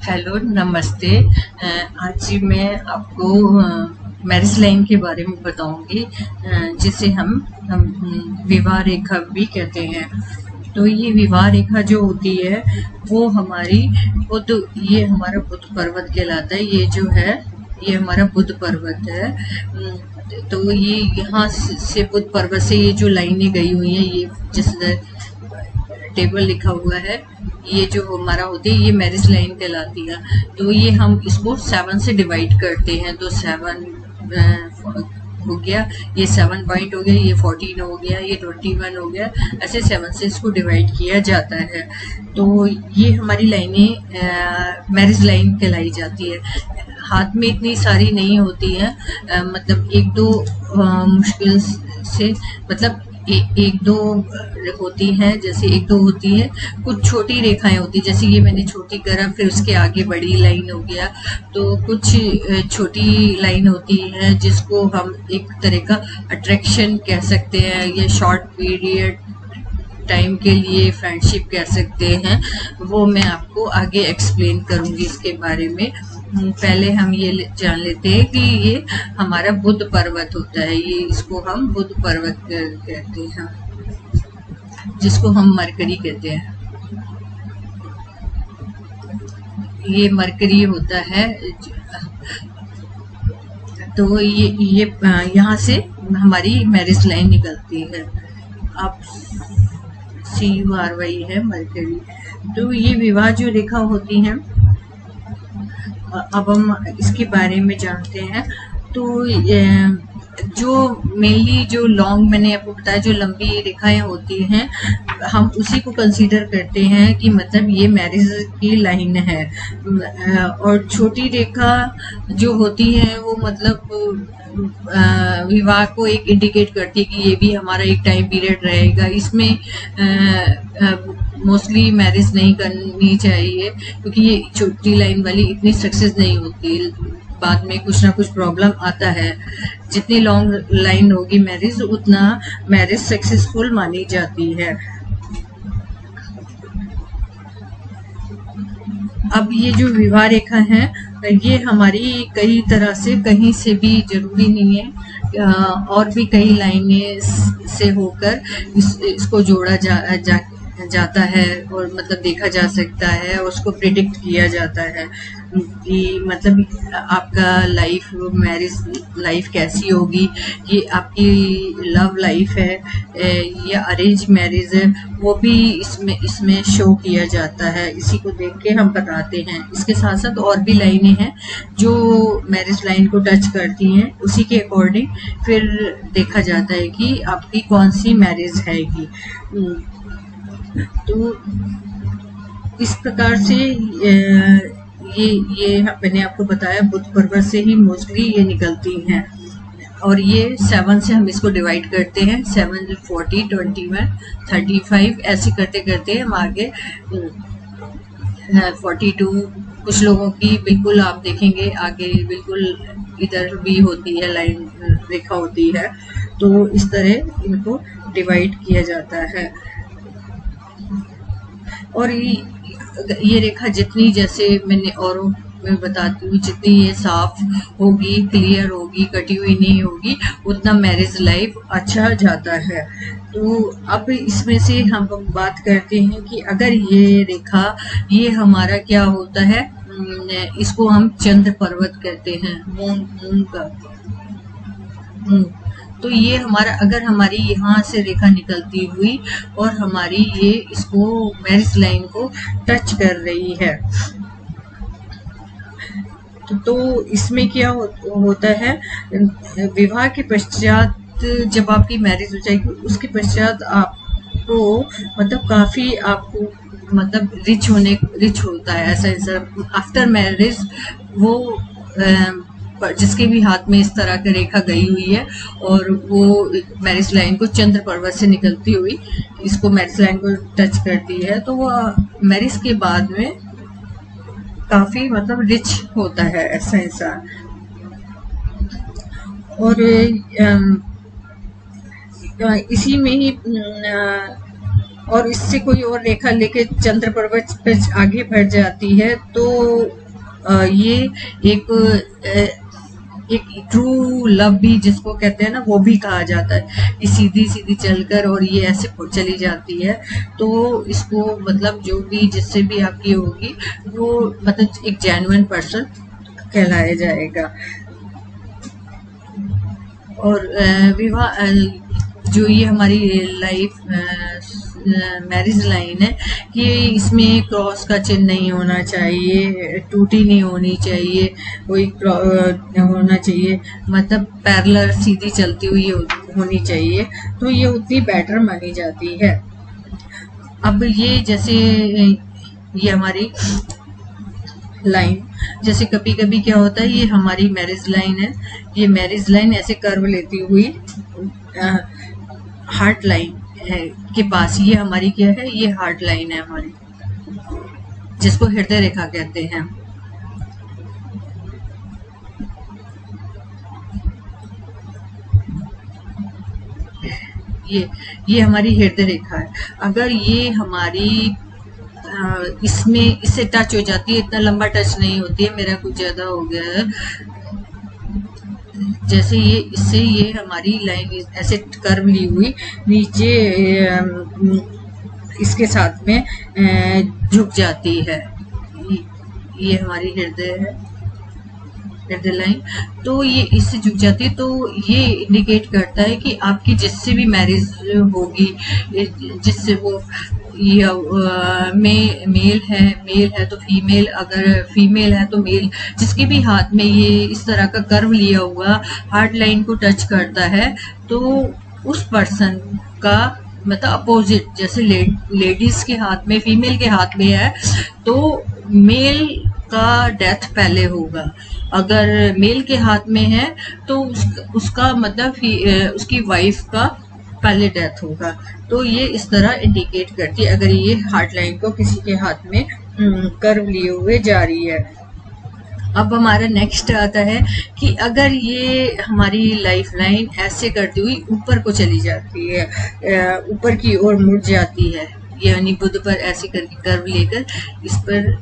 Hello, नमस्ते। आज मैं आपको मैरिज लाइन के बारे में बताऊंगी, जिसे हम विवाह रेखा भी कहते हैं। तो ये विवाह रेखा जो होती है वो हमारी बुध ये हमारा बुध पर्वत कहलाता है। ये जो है ये हमारा बुध पर्वत है। तो ये यहाँ से बुध पर्वत से ये जो लाइनें गई हुई हैं, ये जिस टेबल लिखा हुआ है, ये जो हमारा होती है ये मैरिज लाइन कहलाती है। तो ये हम इसको 7 से डिवाइड करते हैं। तो 7 हो गया, ये 7 पॉइंट हो गया, ये 14 हो गया, ये 21 हो गया। ऐसे 7 से इसको डिवाइड किया जाता है। तो ये हमारी लाइनें मैरिज लाइन कहलाई जाती है। हाथ में इतनी सारी नहीं होती है, मतलब एक दो मुश्किल से, मतलब एक दो होती है, जैसे एक दो होती है। कुछ छोटी रेखाएं होती है, जैसे ये मैंने छोटी करा, फिर उसके आगे बड़ी लाइन हो गया। तो कुछ छोटी लाइन होती है जिसको हम एक तरह का अट्रैक्शन कह सकते हैं, या शॉर्ट पीरियड टाइम के लिए फ्रेंडशिप कह सकते हैं। वो मैं आपको आगे एक्सप्लेन करूंगी इसके बारे में। पहले हम ये जान लेते हैं कि ये हमारा बुध पर्वत होता है। ये इसको हम बुध पर्वत कहते हैं, जिसको हम मरकरी कहते हैं। ये मरकरी होता है। तो ये यहाँ से हमारी मैरिज लाइन निकलती है। आप CURY है मरकरी। तो ये विवाह जो रेखा होती है, अब हम इसके बारे में जानते हैं। तो जो मेनली जो लॉन्ग, मैंने आपको बताया, जो लंबी रेखाएं होती हैं, हम उसी को कंसीडर करते हैं कि मतलब ये मैरिज की लाइन है। और छोटी रेखा जो होती है वो मतलब विवाह को एक इंडिकेट करती है कि ये भी हमारा एक टाइम पीरियड रहेगा। इसमें मोस्टली मैरिज नहीं करनी चाहिए, क्योंकि ये छोटी लाइन वाली इतनी सक्सेस नहीं होती, बाद में कुछ ना कुछ प्रॉब्लम आता है। जितनी लॉन्ग लाइन होगी मैरिज, उतना मैरिज सक्सेसफुल मानी जाती है। अब ये जो विवाह रेखा है, ये हमारी कई तरह से, कहीं से भी जरूरी नहीं है, और भी कई लाइनें से होकर इसको जोड़ा जाता है, और मतलब देखा जा सकता है, और उसको प्रिडिक्ट किया जाता है कि मतलब आपका लाइफ, मैरिज लाइफ कैसी होगी। ये आपकी लव लाइफ है या अरेंज मैरिज है, वो भी इसमें शो किया जाता है। इसी को देख के हम बताते हैं। इसके साथ साथ और भी लाइनें हैं जो मैरिज लाइन को टच करती हैं। उसी के अकॉर्डिंग फिर देखा जाता है कि आपकी कौन सी मैरिज है। तो इस प्रकार से ये मैंने आपको बताया, बुध पर्वत से ही मोस्टली ये निकलती हैं। और ये 7 से हम इसको डिवाइड करते हैं। 7, 40, 21, 35, ऐसे करते करते हम आगे 42, कुछ लोगों की बिल्कुल आप देखेंगे आगे बिल्कुल इधर भी होती है, लाइन रेखा होती है। तो इस तरह इनको डिवाइड किया जाता है। और ये रेखा जितनी, जैसे मैंने औरों में बताती हूँ, जितनी ये साफ होगी, क्लियर होगी, कटी हुई नहीं होगी, उतना मैरिज लाइफ अच्छा जाता है। तो अब इसमें से हम बात करते हैं कि अगर ये रेखा, ये हमारा क्या होता है, इसको हम चंद्र पर्वत कहते हैं, मून का। तो ये हमारा, अगर हमारी यहाँ से रेखा निकलती हुई और हमारी ये इसको मैरिज लाइन को टच कर रही है, तो इसमें क्या होता है, विवाह के पश्चात जब आपकी मैरिज हो जाएगी, उसके पश्चात आपको मतलब काफी आपको मतलब रिच होता है। ऐसा आफ्टर मैरिज वो जिसके भी हाथ में इस तरह की रेखा गई हुई है और वो मैरिज लाइन को चंद्र पर्वत से निकलती हुई इसको मैरिज लाइन को टच करती है, तो वो मैरिज के बाद में काफी मतलब रिच होता है ऐसा इंसान। और इसी में ही और इससे कोई और रेखा लेके चंद्र पर्वत पे आगे बढ़ जाती है तो ये एक ट्रू लव भी जिसको कहते हैं ना, वो भी कहा जाता है कि सीधी सीधी चलकर और ये ऐसे चली जाती है। तो इसको मतलब जो भी जिससे भी आपकी होगी वो मतलब एक जेन्युइन पर्सन कहलाया जाएगा। और विवाह जो ये हमारी लाइफ मैरिज लाइन है, ये इसमें क्रॉस का चिन्ह नहीं होना चाहिए, टूटी नहीं होनी चाहिए, कोई होना चाहिए, मतलब पैरेलल सीधी चलती हुई होनी चाहिए, तो ये उतनी बेटर मानी जाती है। अब ये जैसे ये हमारी लाइन, जैसे कभी कभी क्या होता है, ये हमारी मैरिज लाइन है, ये मैरिज लाइन ऐसे कर्व लेती हुई हार्ट लाइन के पास, ये हमारी क्या है, ये हार्ट लाइन है हमारी, जिसको हृदय रेखा कहते हैं। ये हमारी हृदय रेखा है। अगर ये हमारी इसमें इससे टच हो जाती है, इतना लंबा टच नहीं होती है, मेरा कुछ ज्यादा हो गया है, जैसे ये इससे ये हमारी लाइन ऐसे कर्व ली हुई नीचे इसके साथ में झुक जाती है, ये हमारी हृदय है, हृदय लाइन, तो ये इससे झुक जाती है। तो ये इंडिकेट करता है कि आपकी जिससे भी मैरिज होगी, जिससे वो मेल है तो फीमेल, अगर फीमेल है तो मेल, जिसके भी हाथ में ये इस तरह का कर्व लिया हुआ हार्ट लाइन को टच करता है, तो उस पर्सन का मतलब अपोजिट, जैसे लेडीज के हाथ में, फीमेल के हाथ में है तो मेल का डेथ पहले होगा, अगर मेल के हाथ में है तो उसका मतलब उसकी वाइफ का पहले डेथ होगा। तो ये इस तरह इंडिकेट करती है अगर ये हार्ट लाइन को किसी के हाथ में कर्व लिए हुए जा रही है। अब हमारा नेक्स्ट आता है कि अगर ये हमारी लाइफ लाइन ऐसे करती हुई ऊपर को चली जाती है, ऊपर की ओर मुड़ जाती है, यानी बुध पर ऐसे करके कर्व लेकर इस पर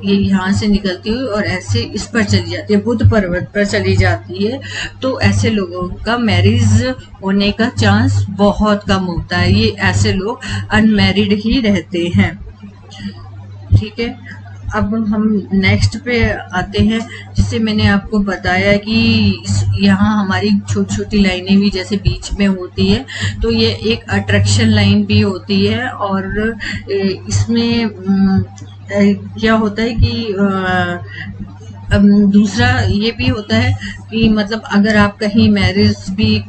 ये यहाँ से निकलती हुई और ऐसे इस पर चली जाती है, बुध पर्वत पर चली जाती है, तो ऐसे लोगों का मैरिज होने का चांस बहुत कम होता है। ये ऐसे लोग अनमैरिड ही रहते हैं। ठीक है, अब हम नेक्स्ट पे आते हैं, जिससे मैंने आपको बताया कि यहाँ हमारी छोटी छोटी लाइनें भी जैसे बीच में होती है, तो ये एक अट्रैक्शन लाइन भी होती है। और इसमें क्या होता है कि दूसरा ये भी होता है कि मतलब अगर आप कहीं मैरिज भी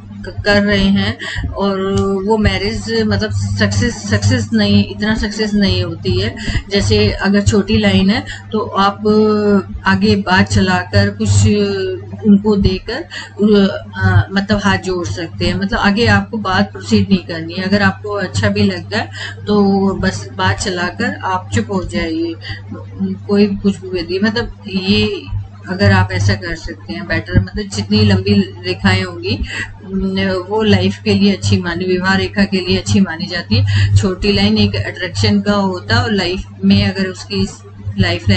कर रहे हैं और वो मैरिज मतलब सक्सेस नहीं, इतना सक्सेस नहीं होती है, जैसे अगर छोटी लाइन है तो आप आगे बात चलाकर कुछ उनको देकर मतलब हाथ जोड़ सकते हैं, मतलब आगे आपको बात प्रोसीड नहीं करनी है। अगर आपको अच्छा भी लगता है तो बस बात चलाकर आप चुप हो जाइए, कोई कुछ भी, मतलब ये अगर आप ऐसा कर सकते हैं बेटर, मतलब जितनी लंबी रेखाएं होंगी वो लाइफ के लिए अच्छी मानी, विवाह रेखा के लिए अच्छी मानी जाती है। छोटी लाइन एक अट्रैक्शन का होता है और लाइफ में अगर उसकी लाइफ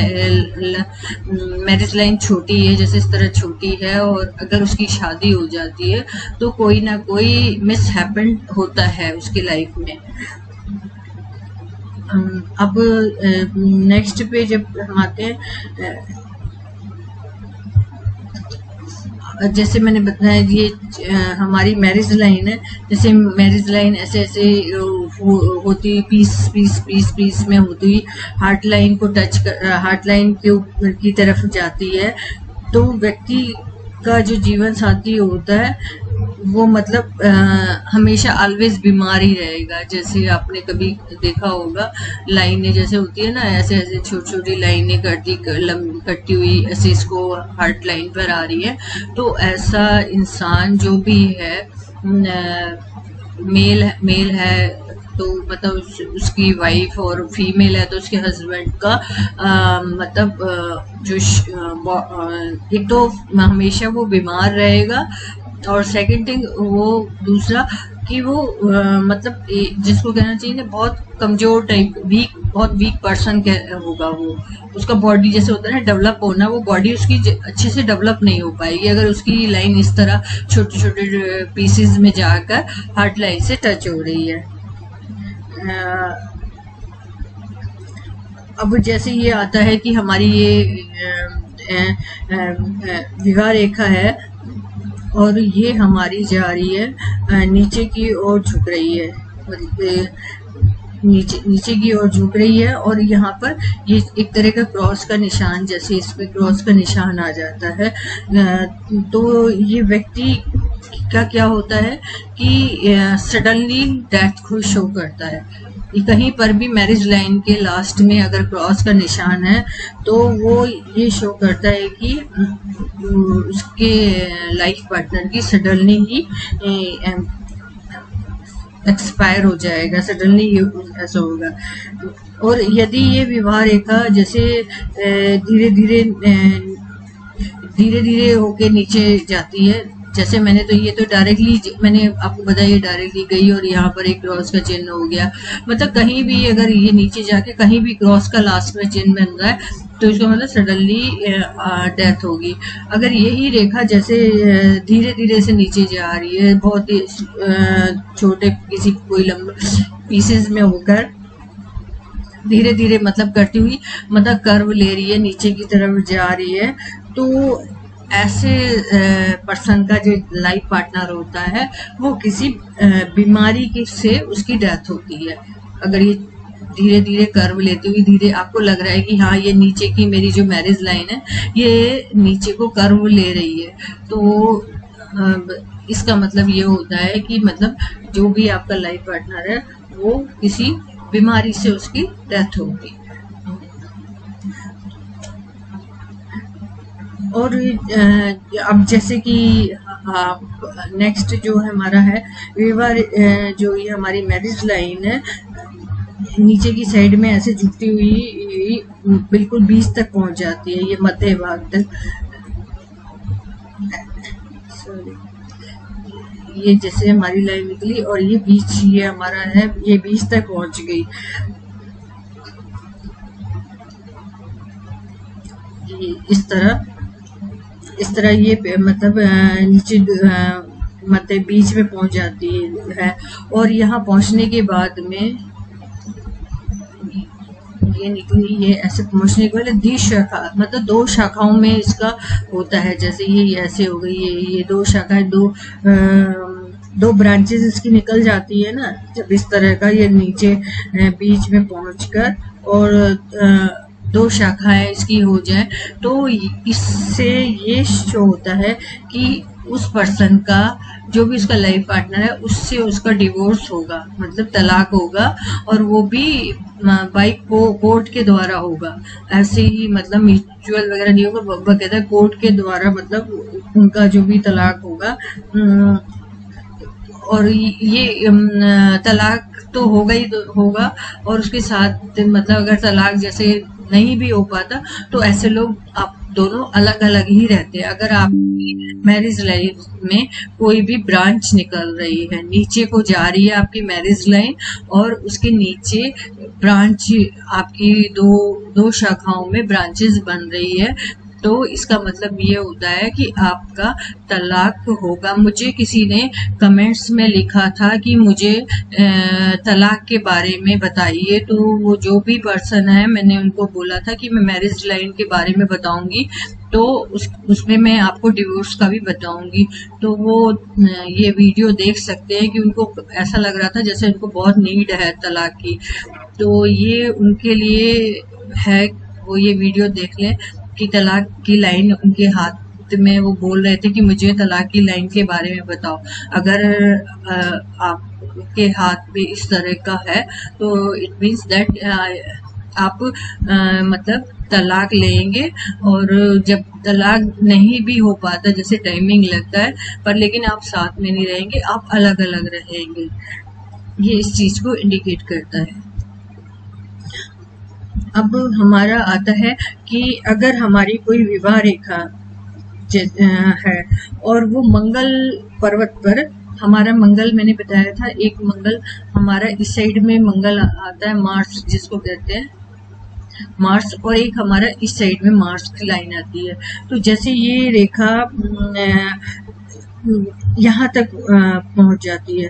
मैरिज लाइन छोटी है, जैसे इस तरह छोटी है, और अगर उसकी शादी हो जाती है तो कोई ना कोई मिस हैपन होता है उसकी लाइफ में। अब नेक्स्ट पे जब हम आते हैं, जैसे मैंने बताया ये हमारी मैरिज लाइन है, जैसे मैरिज लाइन ऐसे ऐसे होती पीस में होती, हार्ट लाइन को टच कर, हार्ट लाइन की तरफ जाती है, तो व्यक्ति का जो जीवन साथी होता है वो मतलब हमेशा ऑलवेज बीमार ही रहेगा। जैसे आपने कभी देखा होगा लाइनें जैसे होती है ना, ऐसे ऐसे छोटी छोटी लाइनें कटती हुई ऐसे इसको हार्ट लाइन पर आ रही है, तो ऐसा इंसान जो भी है मेल है तो मतलब उसकी वाइफ, और फीमेल है तो उसके हस्बैंड का मतलब जो एक तो हमेशा वो बीमार रहेगा, और सेकंड थिंग वो दूसरा कि वो मतलब जिसको कहना चाहिए ना बहुत कमजोर टाइप वीक, बहुत वीक पर्सन होगा वो, उसका बॉडी जैसे होता है ना डेवलप होना, वो बॉडी उसकी अच्छे से डेवलप नहीं हो पाएगी अगर उसकी लाइन इस तरह छोटे छोटे पीसेस में जाकर हार्ट लाइन से टच हो रही है। अब जैसे ये आता है कि हमारी ये विवाह रेखा है और ये हमारी जा रही है नीचे की ओर झुक रही है, नीचे की ओर झुक रही है और यहाँ पर ये एक तरह का क्रॉस का निशान, जैसे इसमें क्रॉस का निशान आ जाता है। तो ये व्यक्ति का क्या होता है कि सडनली डेथ को शो करता है। कहीं पर भी मैरिज लाइन के लास्ट में अगर क्रॉस का निशान है तो वो ये शो करता है कि उसके लाइफ पार्टनर की सडनली ही एक्सपायर हो जाएगा, सडनली ऐसा होगा। और यदि ये विवाह रेखा जैसे धीरे धीरे होके नीचे जाती है, जैसे मैंने तो ये तो डायरेक्टली मैंने आपको बताया डायरेक्टली गई और यहाँ पर एक क्रॉस का चिन्ह हो गया, मतलब कहीं भी अगर ये नीचे जाके कहीं भी क्रॉस का लास्ट में चिन्ह बन रहा है तो इसका मतलब सडनली डेथ होगी। अगर यही रेखा जैसे धीरे धीरे से नीचे जा रही है, बहुत ही छोटे किसी कोई लंबे पीसेस में होकर धीरे धीरे मतलब करती हुई मतलब कर्व ले रही है, नीचे की तरफ जा रही है, तो ऐसे पर्सन का जो लाइफ पार्टनर होता है वो किसी बीमारी से उसकी डेथ होती है। अगर ये धीरे धीरे कर्व लेती हुई धीरे आपको लग रहा है कि हाँ ये नीचे की मेरी जो मैरिज लाइन है ये नीचे को कर्व ले रही है, तो इसका मतलब ये होता है कि मतलब जो भी आपका लाइफ पार्टनर है वो किसी बीमारी से उसकी डेथ होगी। और अब जैसे कि नेक्स्ट जो है हमारा है विवाह, जो ये हमारी मैरिज लाइन है नीचे की साइड में ऐसे झुकती हुई बिल्कुल बीच तक पहुंच जाती है, ये मध्य भाग तक। ये जैसे हमारी लाइन निकली और ये बीच ये हमारा है, ये बीच तक पहुंच गई। इस तरह ये मतलब नीचे मतलब बीच में पहुंच जाती है। और यहाँ पहुंचने के बाद में ये निकली, ये ऐसे पहुंचने के बाद द्विशाखा मतलब दो शाखाओं में इसका होता है, जैसे ये ऐसे हो गई, ये दो शाखाएं, दो ब्रांचेस इसकी निकल जाती है ना, जब इस तरह का ये नीचे बीच में पहुंचकर और दो शाखाएं इसकी हो जाए तो इससे ये शो होता है कि उस पर्सन का जो भी उसका लाइफ पार्टनर है उससे उसका डिवोर्स होगा, मतलब तलाक होगा, और वो भी बाई कोर्ट के द्वारा होगा। ऐसे ही मतलब म्यूचुअल वगैरह नहीं होगा, बकायदा कोर्ट के द्वारा मतलब उनका जो भी तलाक होगा। और ये तलाक तो होगा ही होगा, और उसके साथ मतलब अगर तलाक जैसे नहीं भी हो पाता तो ऐसे लोग आप दोनों अलग अलग ही रहते हैं। अगर आपकी मैरिज लाइन में कोई भी ब्रांच निकल रही है, नीचे को जा रही है आपकी मैरिज लाइन और उसके नीचे ब्रांच आपकी दो शाखाओं में ब्रांचेस बन रही है, तो इसका मतलब ये होता है कि आपका तलाक होगा। मुझे किसी ने कमेंट्स में लिखा था कि मुझे तलाक के बारे में बताइए, तो वो जो भी पर्सन है मैंने उनको बोला था कि मैं मैरिज लाइन के बारे में बताऊंगी, तो उसमें मैं आपको डिवोर्स का भी बताऊंगी। तो वो ये वीडियो देख सकते हैं कि उनको ऐसा लग रहा था जैसे उनको बहुत नीड है तलाक की, तो ये उनके लिए है, वो ये वीडियो देख लें कि तलाक की लाइन उनके हाथ में, वो बोल रहे थे कि मुझे तलाक की लाइन के बारे में बताओ। अगर आपके हाथ में इस तरह का है तो इट मीन्स दैट आप मतलब तलाक लेंगे, और जब तलाक नहीं भी हो पाता, जैसे टाइमिंग लगता है पर लेकिन आप साथ में नहीं रहेंगे, आप अलग अलग रहेंगे, ये इस चीज को इंडिकेट करता है। अब हमारा आता है कि अगर हमारी कोई विवाह रेखा है। और वो मंगल पर्वत पर हमारा मंगल, मैंने बताया था, एक मंगल हमारा इस साइड में मंगल आता है, मार्स जिसको कहते हैं मार्स, और एक हमारा इस साइड में मार्स की लाइन आती है। तो जैसे ये रेखा यहाँ तक पहुंच जाती है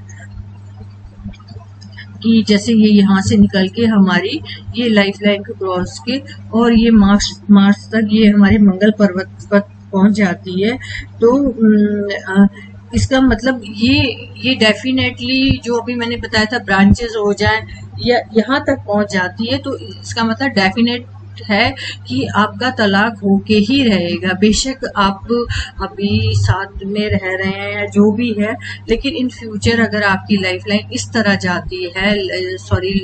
कि जैसे ये यहाँ से निकल के हमारी ये लाइफ लाइन को क्रॉस के और ये मार्स तक ये हमारे मंगल पर्वत पर पहुंच जाती है। तो इसका मतलब ये डेफिनेटली जो अभी मैंने बताया था ब्रांचेस हो जाए या यहाँ तक पहुंच जाती है, तो इसका मतलब डेफिनेट है कि आपका तलाक होके ही रहेगा। बेशक आप अभी साथ में रह रहे हैं जो भी है, लेकिन इन फ्यूचर अगर आपकी लाइफ लाइन इस तरह जाती है, सॉरी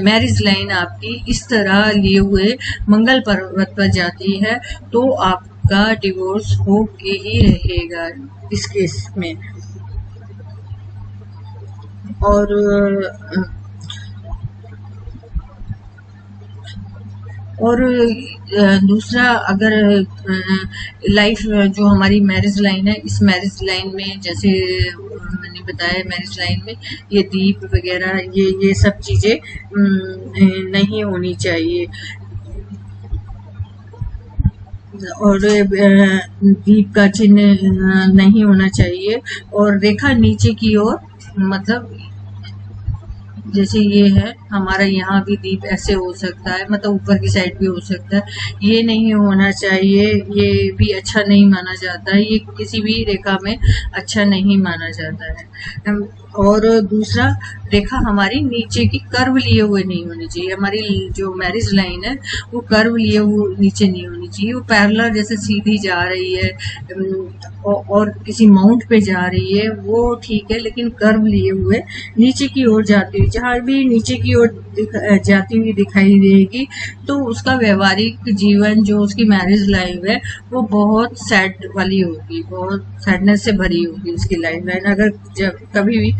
मैरिज लाइन आपकी इस तरह लिए हुए मंगल पर्वत पर जाती है, तो आपका डिवोर्स होके ही रहेगा इस केस में। और दूसरा, अगर लाइफ जो हमारी मैरिज लाइन है, इस मैरिज लाइन में जैसे मैंने बताया, मैरिज लाइन में ये दीप वगैरह ये सब चीजें नहीं होनी चाहिए, और दीप का चिन्ह नहीं होना चाहिए। और रेखा नीचे की ओर, मतलब जैसे ये है हमारा, यहाँ भी दीप ऐसे हो सकता है, मतलब ऊपर की साइड भी हो सकता है, ये नहीं होना चाहिए, ये भी अच्छा नहीं माना जाता है, ये किसी भी रेखा में अच्छा नहीं माना जाता है। और दूसरा, रेखा हमारी नीचे की कर्व लिए हुए नहीं होनी चाहिए। हमारी जो मैरिज लाइन है वो कर्व लिए हुए नीचे नहीं होनी चाहिए, वो पैरेलल जैसे सीधी जा रही है और किसी माउंट पे जा रही है वो ठीक है, लेकिन कर्व लिए हुए नीचे की ओर जाती हुई, जहां भी नीचे की ओर जाती हुई दिखाई देगी तो उसका व्यवहारिक जीवन, जो उसकी मैरिज लाइफ है, वो बहुत सैड वाली होगी, बहुत सैडनेस से भरी होगी उसकी लाइफ लाइन, अगर जब कभी भी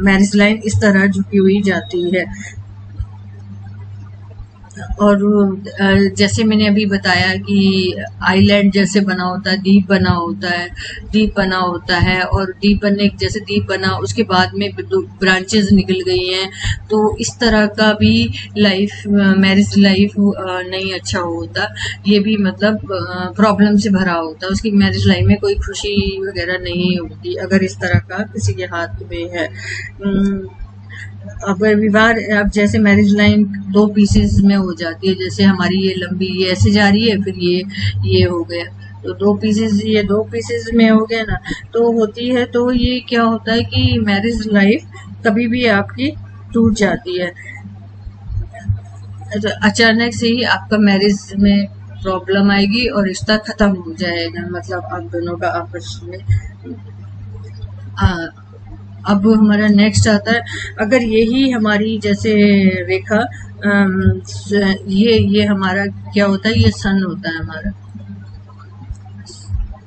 मैरिज लाइन इस तरह झुकी हुई जाती है। और जैसे मैंने अभी बताया कि आइलैंड जैसे बना होता है, दीप बना होता है, और दीप बनने, जैसे दीप बना उसके बाद में ब्रांचेस निकल गई हैं, तो इस तरह का भी लाइफ, मैरिज लाइफ नहीं अच्छा होता, ये भी मतलब प्रॉब्लम से भरा होता, उसकी मैरिज लाइफ में कोई खुशी वगैरह नहीं होती अगर इस तरह का किसी के हाथ में है। अगर विवाह, अब जैसे मैरिज लाइन दो पीसेस में हो जाती है, जैसे हमारी ये लंबी ये ऐसे जा रही है, फिर ये हो गया, तो दो पीसेस में हो गया ना, तो होती है, तो ये क्या होता है कि मैरिज लाइफ कभी भी आपकी टूट जाती है, तो अचानक से ही आपका मैरिज में प्रॉब्लम आएगी और रिश्ता खत्म हो जाएगा, मतलब आप दोनों का आपस में। अब हमारा नेक्स्ट आता है, अगर यही हमारी जैसे रेखा, ये हमारा क्या होता है, ये सन होता है हमारा,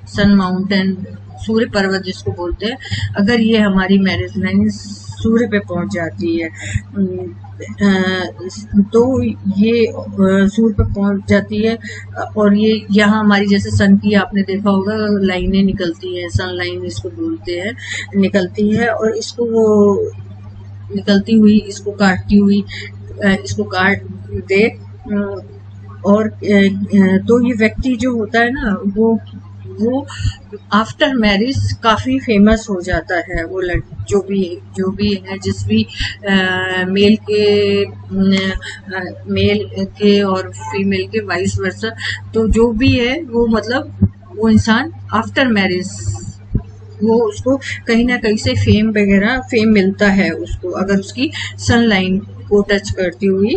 सन माउंटेन, सूर्य पर्वत जिसको बोलते हैं, अगर ये हमारी मैरिज लाइन सूर्य पे पहुंच जाती है, तो ये सूर्य पे पहुंच जाती है, और ये यहाँ हमारी जैसे सन की आपने देखा होगा लाइनें निकलती हैं, सन लाइन इसको बोलते हैं, निकलती है, और इसको वो निकलती हुई इसको काटती हुई इसको काट दे, और तो ये व्यक्ति जो होता है ना, वो आफ्टर मैरिज काफी फेमस हो जाता है, वो जो भी है, जिस भी मेल के और फीमेल के वाइस वर्सा, तो जो भी है वो मतलब वो इंसान आफ्टर मैरिज वो उसको कहीं ना कहीं से फेम मिलता है उसको, अगर उसकी सनलाइन को टच करती हुई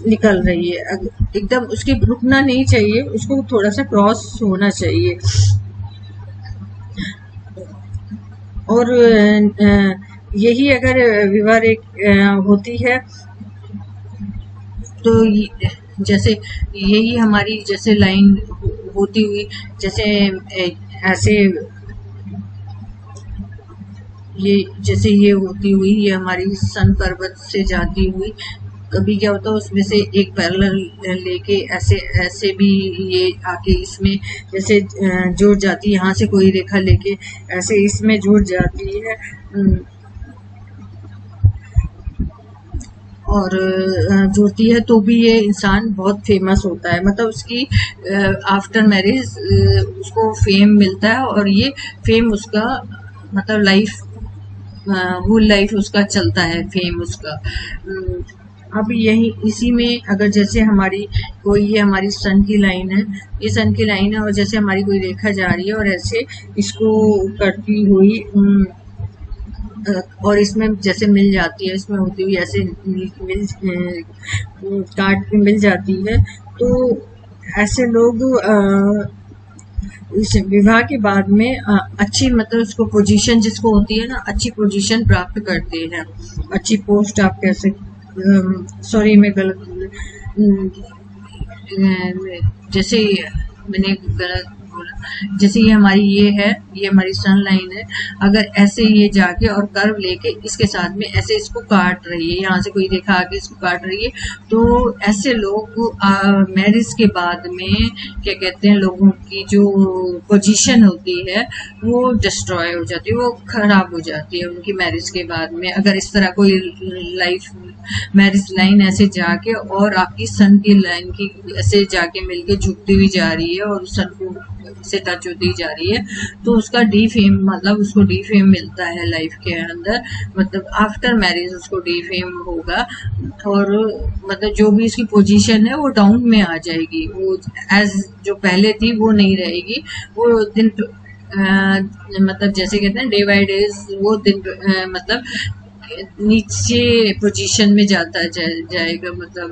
निकल रही है, एकदम उसके रुकना नहीं चाहिए, उसको थोड़ा सा क्रॉस होना चाहिए। और यही अगर विवाह होती है, तो जैसे यही हमारी जैसे लाइन होती हुई, जैसे ऐसे ये जैसे ये होती हुई, ये हमारी सन पर्वत से जाती हुई कभी क्या होता है उसमें से एक पैरेलल लेके ऐसे ऐसे भी ये आके इसमें जैसे जुड़ जाती है, यहाँ से कोई रेखा लेके ऐसे इसमें जुड़ जाती है और जुड़ती है, तो भी ये इंसान बहुत फेमस होता है। मतलब उसकी आफ्टर मैरिज उसको फेम मिलता है और ये फेम उसका मतलब लाइफ होल लाइफ उसका चलता है, फेम उसका। अब यही इसी में अगर जैसे हमारी कोई ये हमारी सन की लाइन है, ये सन की लाइन है और जैसे हमारी कोई रेखा जा रही है और ऐसे इसको करती हुई और इसमें जैसे मिल जाती है, इसमें होती हुई ऐसे मिल काट के मिल जाती है, तो ऐसे लोग इस विवाह के बाद में अच्छी मतलब उसको पोजीशन जिसको होती है ना, अच्छी पोजीशन प्राप्त करते हैं, अच्छी पोस्ट आप कह सकते। सॉरी मैं गलत जैसे मैंने गलत बोला, जैसे ये हमारी ये हमारी सन लाइन है, अगर ऐसे ये जाके और कर्व लेके इसके साथ में ऐसे इसको काट रही है, यहाँ से कोई रेखा आके इसको काट रही है, तो ऐसे लोग मैरिज के बाद में क्या कहते हैं, लोगों की जो पोजीशन होती है वो डिस्ट्रॉय हो जाती है, वो खराब हो जाती है उनकी मैरिज के बाद में। अगर इस तरह कोई लाइफ मैरिज लाइन ऐसे जाके और आपकी सन की लाइन की ऐसे जाके मिलके झुकती हुई जा रही है और सन को से टच होती जा रही है, तो उसका डी फेम मतलब उसको डी फेम मिलता है लाइफ के अंदर, मतलब आफ्टर मैरिज उसको डी फेम होगा और मतलब जो भी उसकी पोजीशन है वो डाउन में आ जाएगी, वो एज जो पहले थी वो नहीं रहेगी, वो दिन मतलब जैसे कहते हैं डे बाय डेज वो दिन मतलब नीचे पोजीशन में जाता जाएगा, मतलब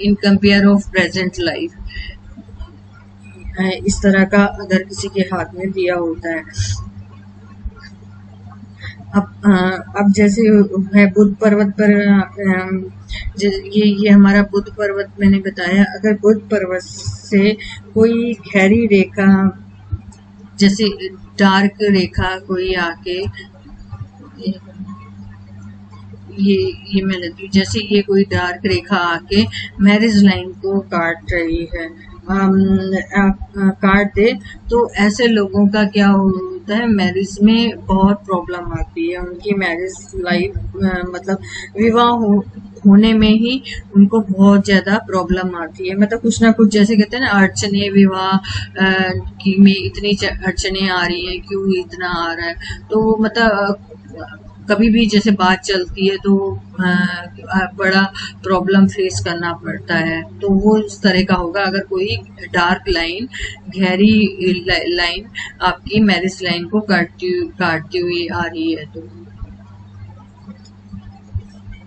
in compare of present life, इस तरह का अगर किसी के हाथ में दिया होता है। अब जैसे है बुध पर्वत पर ये हमारा बुध पर्वत मैंने बताया, अगर बुध पर्वत से कोई गहरी रेखा जैसे डार्क रेखा कोई आके ये मैं लेती हूँ, जैसे ये कोई डार्क रेखा आके मैरिज लाइन को काट रही है, काट दे, तो ऐसे लोगों का क्या होता है, मैरिज में बहुत प्रॉब्लम आती है, उनकी मैरिज लाइफ मतलब विवाह होने में ही उनको बहुत ज्यादा प्रॉब्लम आती है, मतलब कुछ ना कुछ जैसे कहते हैं ना अड़चने, विवाह की में इतनी अड़चने आ रही हैं, क्यों इतना आ रहा है, तो मतलब कभी भी जैसे बात चलती है तो बड़ा प्रॉब्लम फेस करना पड़ता है, तो वो इस तरह का होगा अगर कोई डार्क लाइन गहरी लाइन आपकी मैरिज लाइन को काटती हुई आ रही है, तो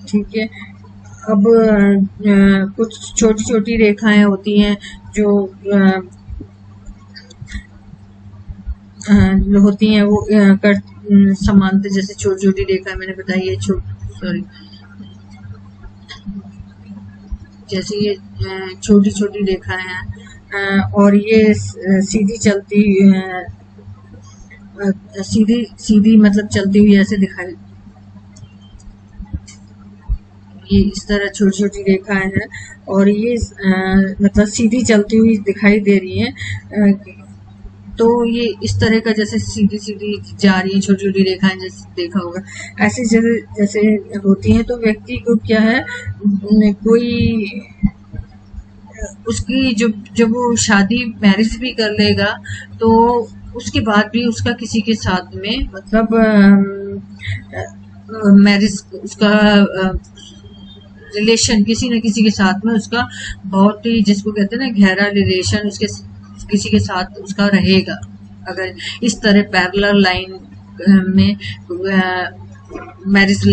ठीक है। अब कुछ छोटी छोटी रेखाएं होती हैं जो होती हैं, वो समांतर जैसे छोटी छोटी रेखा मैंने बताई है, सॉरी जैसे ये छोटी छोटी रेखाएं हैं और ये सीधी चलती सीधी मतलब चलती हुई ऐसे दिखाई, ये इस तरह छोटी छोटी रेखाएं हैं और ये मतलब सीधी चलती हुई दिखाई दे रही है, तो ये इस तरह का जैसे सीधी सीधी जा रही है छोटी छोटी रेखाएं, जैसे देखा होगा ऐसी जैसे होती हैं, तो व्यक्ति को क्या है, कोई उसकी जब वो शादी मैरिज भी कर लेगा तो उसके बाद भी उसका किसी के साथ में मतलब मैरिज उसका रिलेशन किसी न किसी के साथ में उसका बहुत ही जिसको कहते हैं ना गहरा रिलेशन उसके किसी के साथ उसका रहेगा, अगर इस तरह पैरेलल लाइन में मैरिज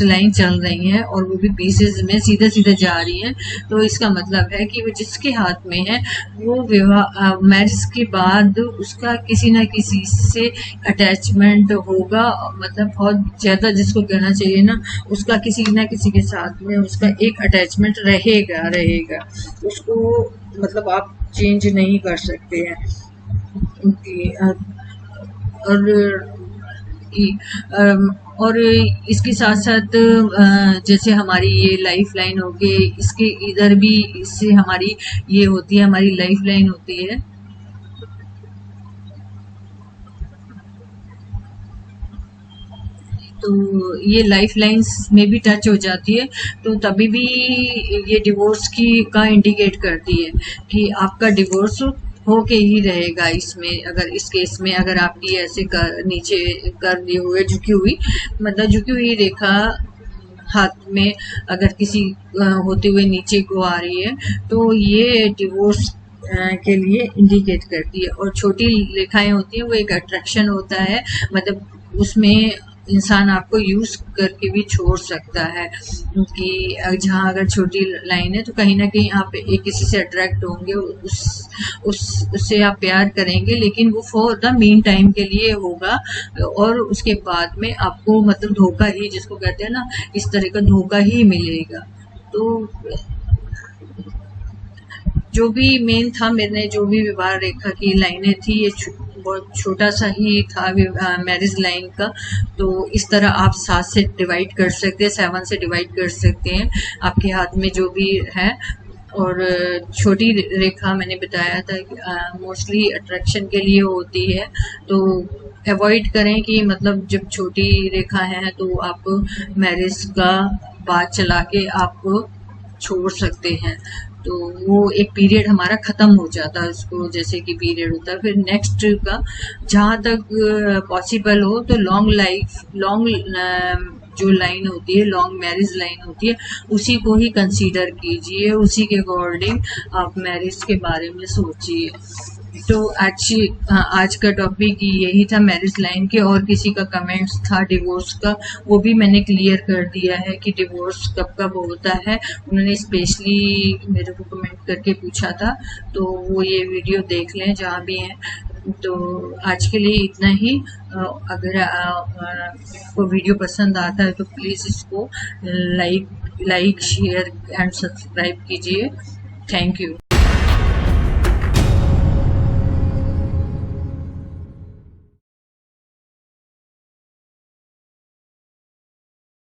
लाइन चल रही है और वो भी पीसेस में सीधे सीधे जा रही है, तो इसका मतलब है कि वो जिसके हाथ में है वो विवाह मैरिज के बाद उसका किसी ना किसी से अटैचमेंट होगा, मतलब बहुत ज्यादा जिसको कहना चाहिए ना, उसका किसी ना किसी के साथ में उसका एक अटैचमेंट रहेगा उसको मतलब आप चेंज नहीं कर सकते हैं। और और इसके साथ साथ जैसे हमारी ये लाइफ लाइन होगी, इसके इधर भी इससे हमारी ये होती है, हमारी लाइफ लाइन होती है। तो ये लाइफ लाइंस में भी टच हो जाती है, तो तभी भी ये डिवोर्स की का इंडिकेट करती है कि आपका डिवोर्स हो के ही रहेगा। इसमें अगर इस केस में अगर आपकी ऐसे नीचे कर दिए हुए झुकी हुई, मतलब झुकी हुई रेखा हाथ में अगर किसी होते हुए नीचे को आ रही है, तो ये डिवोर्स के लिए इंडिकेट करती है। और छोटी रेखाएं होती है, वो एक अट्रैक्शन होता है, मतलब उसमें इंसान आपको यूज करके भी छोड़ सकता है कि जहाँ अगर छोटी लाइन है तो कहीं ना कहीं आप एक किसी से अट्रैक्ट होंगे, उससे आप प्यार करेंगे, लेकिन वो फॉर द मीन टाइम के लिए होगा, और उसके बाद में आपको मतलब धोखा ही, जिसको कहते हैं ना, इस तरह का धोखा ही मिलेगा। तो जो भी मेन था, मैंने जो भी विवाह रेखा की लाइनें थी, ये बहुत छोटा सा ही था मैरिज लाइन का। तो इस तरह आप 7 से डिवाइड कर सकते हैं, 7 से डिवाइड कर सकते हैं, आपके हाथ में जो भी है। और छोटी रेखा मैंने बताया था मोस्टली अट्रैक्शन के लिए होती है, तो अवॉइड करें कि मतलब जब छोटी रेखा है तो आप मैरिज का बात चला के आप छोड़ सकते हैं। तो वो एक पीरियड हमारा खत्म हो जाता है, उसको जैसे कि पीरियड होता है। फिर नेक्स्ट का जहाँ तक पॉसिबल हो तो लॉन्ग जो लाइन होती है, लॉन्ग मैरिज लाइन होती है, उसी को ही कंसीडर कीजिए, उसी के अकॉर्डिंग आप मैरिज के बारे में सोचिए। तो आज का टॉपिक यही था मैरिज लाइन के। और किसी का कमेंट्स था डिवोर्स का, वो भी मैंने क्लियर कर दिया है कि डिवोर्स कब कब होता है। उन्होंने स्पेशली मेरे को कमेंट करके पूछा था, तो वो ये वीडियो देख लें जहाँ भी हैं। तो आज के लिए इतना ही। अगर आपको वीडियो पसंद आता है तो प्लीज़ इसको लाइक शेयर एंड सब्सक्राइब कीजिए। Thank you.